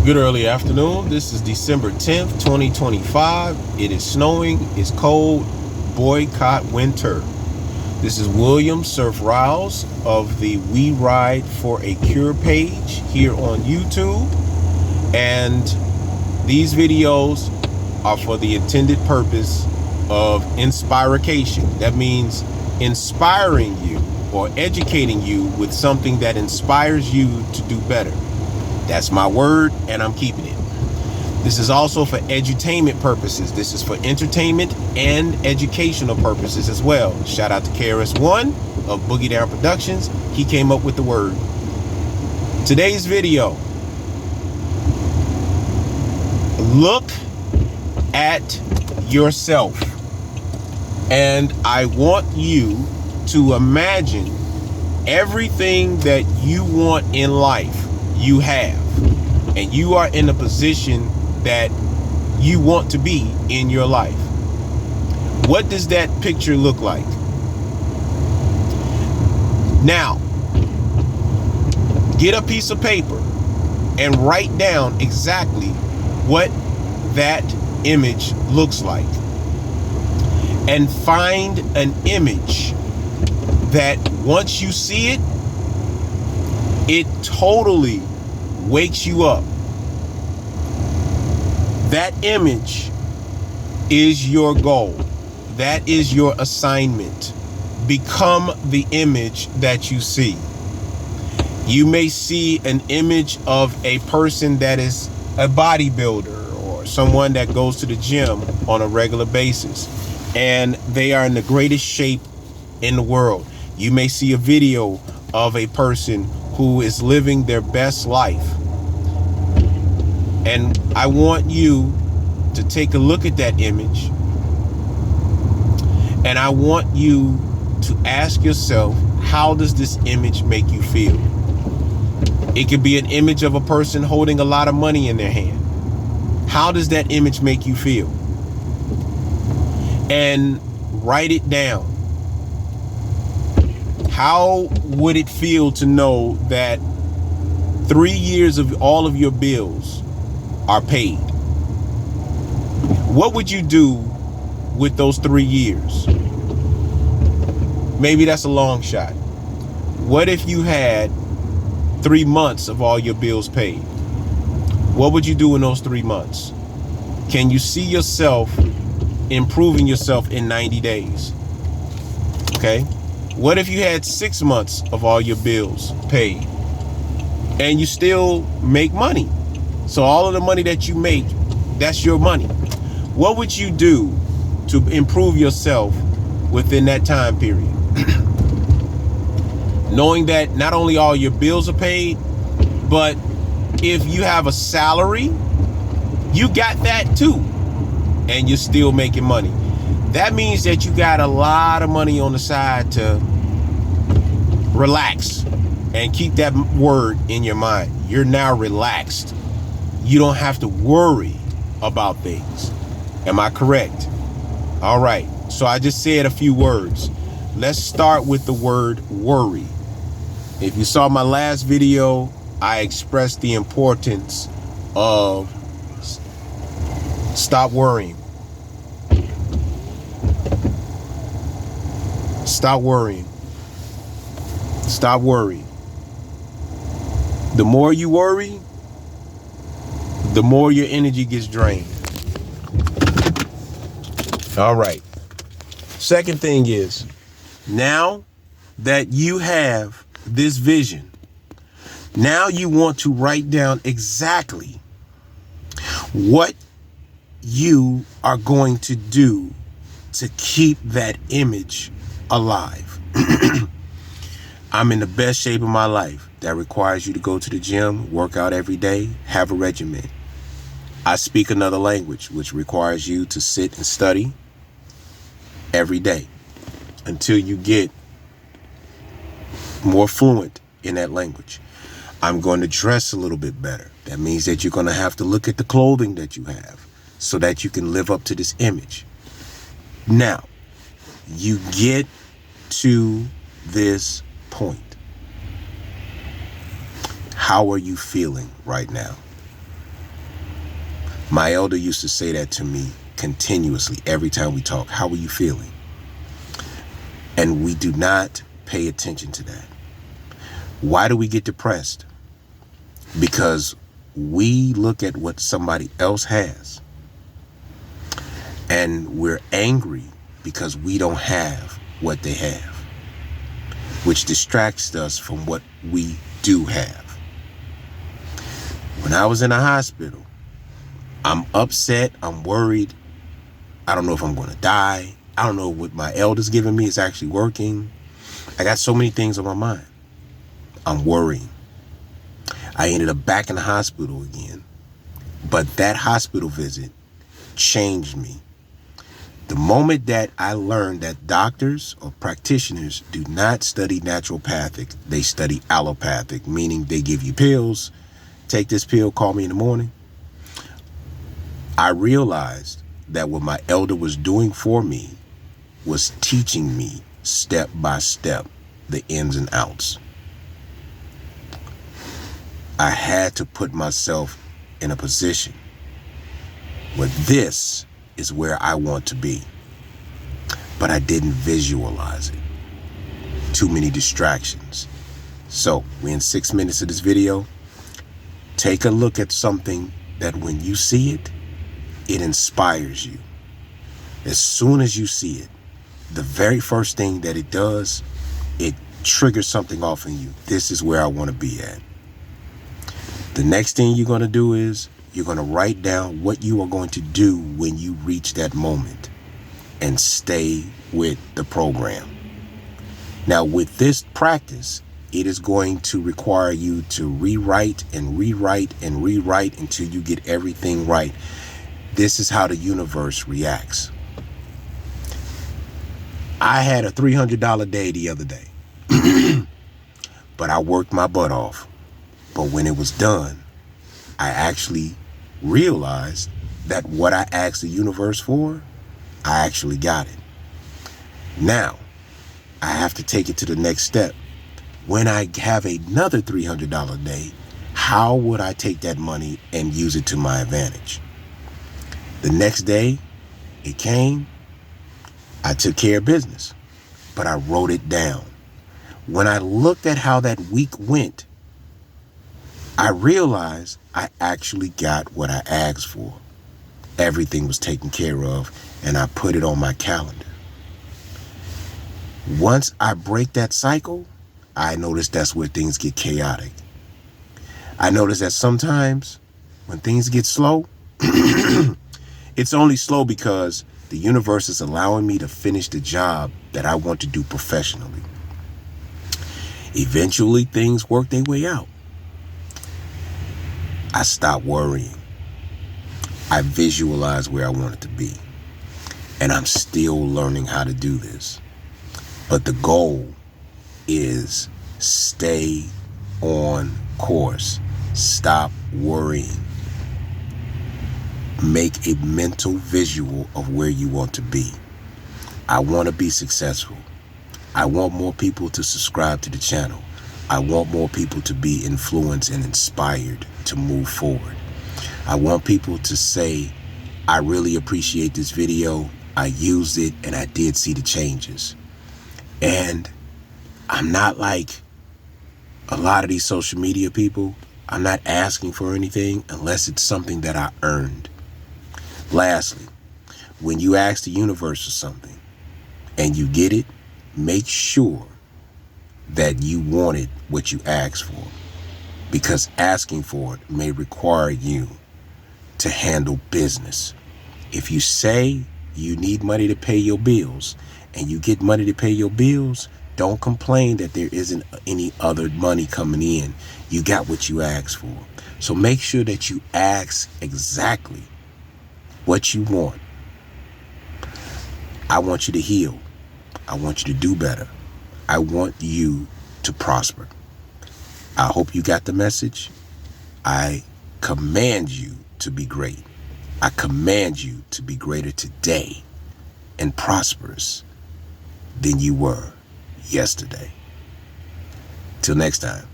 Good early afternoon. This is December 10th, 2025. It is snowing, it's cold, boycott winter. This is William Surf Riles of the We Ride for a Cure page here on YouTube. And these videos are for the intended purpose of inspiration. That means inspiring you or educating you with something that inspires you to do better. That's my word, and I'm keeping it. This is also for edutainment purposes. This is for entertainment and educational purposes as well. Shout out to KRS-One of Boogie Down Productions. He came up with the word. Today's video. Look at yourself. And I want you to imagine everything that you want in life you have, and you are in a position that you want to be in your life. What does that picture look like? Now, get a piece of paper and write down exactly what that image looks like, and find an image that once you see it, it totally wakes you up. That image is your goal. That is your assignment. Become the image that you see. You may see an image of a person that is a bodybuilder or someone that goes to the gym on a regular basis, and they are in the greatest shape in the world. You may see a video of a person who is living their best life. And I want you to take a look at that image. And I want you to ask yourself, how does this image make you feel? It could be an image of a person holding a lot of money in their hand. How does that image make you feel? And write it down. How would it feel to know that 3 years of all of your bills are paid? What would you do with those 3 years? Maybe that's a long shot. What if you had 3 months of all your bills paid? What would you do in those 3 months? Can you see yourself improving yourself in 90 days? Okay. What if you had 6 months of all your bills paid and you still make money? So all of the money that you make, that's your money. What would you do to improve yourself within that time period? Knowing that not only all your bills are paid, but if you have a salary, you got that too, and you're still making money. That means that you got a lot of money on the side to relax, and keep that word in your mind. You're now relaxed. You don't have to worry about things. Am I correct? All right. So I just said a few words. Let's start with the word worry. If you saw my last video, I expressed the importance of stop worrying. Stop worrying. Stop worrying. The more you worry, the more your energy gets drained. All right. Second thing is, now that you have this vision, now you want to write down exactly what you are going to do to keep that image alive. I'm in the best shape of my life. That requires you to go to the gym, work out every day, have a regimen. I speak another language, which requires you to sit and study every day until you get more fluent in that language. I'm going to dress a little bit better. That means that you're going to have to look at the clothing that you have so that you can live up to this image. Now, you get to this point. How are you feeling right now? My elder used to say that to me continuously every time we talk. How are you feeling? And we do not pay attention to that. Why do we get depressed? Because we look at what somebody else has and we're angry because we don't have what they have, which distracts us from what we do have. When I was in a hospital, I'm upset, I'm worried. I don't know if I'm going to die. I don't know what my elder's giving me is actually working. I got so many things on my mind. I'm worrying. I ended up back in the hospital again. But that hospital visit changed me. The moment that I learned that doctors or practitioners do not study naturopathic, they study allopathic, meaning they give you pills. Take this pill, call me in the morning. I realized that what my elder was doing for me was teaching me step by step the ins and outs. I had to put myself in a position where this is where I want to be. But I didn't visualize it. Too many distractions. So we're in 6 minutes of this video. Take a look at something that when you see it, it inspires you. As soon as you see it, the very first thing that it does, it triggers something off in you. This is where I want to be at. The next thing you're going to do is you're going to write down what you are going to do when you reach that moment and stay with the program. Now, with this practice, it is going to require you to rewrite and rewrite and rewrite until you get everything right. This is how the universe reacts. I had a $300 day the other day, but I worked my butt off. But when it was done, I actually realized that what I asked the universe for, I actually got it. Now, I have to take it to the next step. When I have another $300 day, how would I take that money and use it to my advantage? The next day, it came, I took care of business, but I wrote it down. When I looked at how that week went, I realized I actually got what I asked for. Everything was taken care of, and I put it on my calendar. Once I break that cycle, I notice that's where things get chaotic. I notice that sometimes when things get slow, it's only slow because the universe is allowing me to finish the job that I want to do professionally. Eventually, things work their way out. I stop worrying. I visualize where I want it to be. And I'm still learning how to do this. But the goal is stay on course. Stop worrying. Make a mental visual of where you want to be. I want to be successful. I want more people to subscribe to the channel. I want more people to be influenced and inspired to move forward. I want people to say, I really appreciate this video. I used it and I did see the changes. And I'm not like a lot of these social media people. I'm not asking for anything unless it's something that I earned. Lastly, when you ask the universe for something and you get it, make sure that you wanted what you asked for, because asking for it may require you to handle business. If you say you need money to pay your bills and you get money to pay your bills, don't complain that there isn't any other money coming in. You got what you asked for. So make sure that you ask exactly what you want. I want you to heal. I want you to do better. I want you to prosper. I hope you got the message. I command you to be great. I command you to be greater today and prosperous than you were yesterday. Till next time.